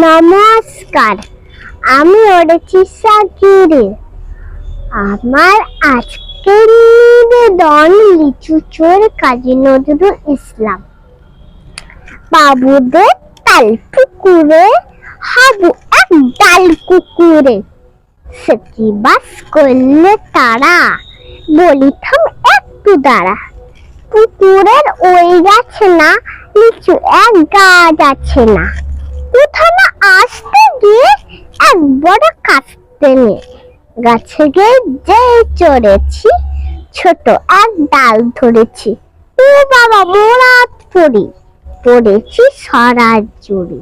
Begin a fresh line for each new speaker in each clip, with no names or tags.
নমস্কার, আমি ওড়েছি সাকিরে। আমার আজকের নিবেদন লিচু চোর কাজী নজরুল ইসলাম। বাবুদের তাল পুকুরে হাবু এক ডাল কুকুরে, সেটি বাস করলে তারা, বলি থাম একটু দাঁড়া। পুকুরের ওই গাছে না লিচু এক গাছ আছে না, কোথা না আসতে গিয়ে এক বড় কাস্তে নিয়ে গাছে গিয়ে যে চড়েছি, ছোট এক ডাল ধরেছি। ও বাবা মোরাত পড়েছি সারা জুড়ে।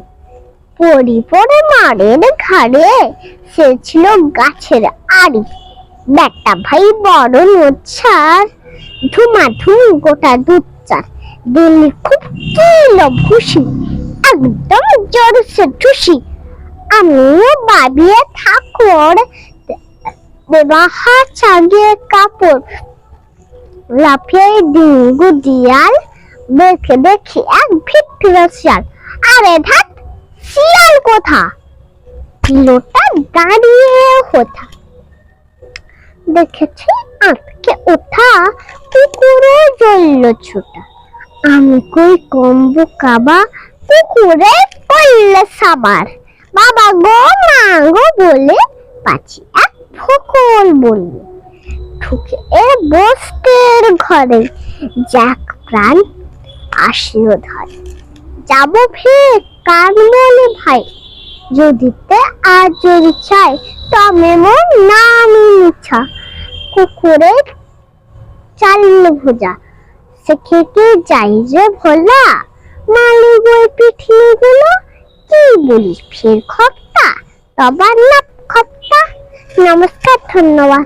পড়ে মারের ঘাড়ে, সে ছিল গাছের আড়ি। বেটা ভাই বড় নোচ্ছার, ধুমাধুম গোটা দুধ চার। দিল্লি খুব কিলো ভুসি, একদম জোরসে ঠুসি। আমিও বাবিয়ে ঠাকুর বাহার চাগিয়ে কাপড়, লাফিয়ে ডিঙ্গু দিয়াল দেখি এক ভিড় শিয়াল। আরে ধাত, শিয়াল কোথা, লোটা দাঁড়িয়ে হোথা। দেখেছি আটকে ওঠা, পুকুরে জ্বলল ছোটা। আমি কই কম্বু কাবা, পুকুরে করলে সাবার। বাবা গো মা গো বলে পাছি এক ফকল বললে, ঢুকে বস্তের ঘরে যাক প্রাণ আসলো ধরে। যাবো ফের কান বলে ভাই, যদিতে আর যদি চাই তবে মন নামি ইচ্ছা। কুকুরে চাল ভোজা, সে খেতে যাই যে ভোলা। মালি বই পিঠলি গুলো, কি বলিস ফের খপ্তা, তবার না খপ্তা। নমস্কার, ধন্যবাদ।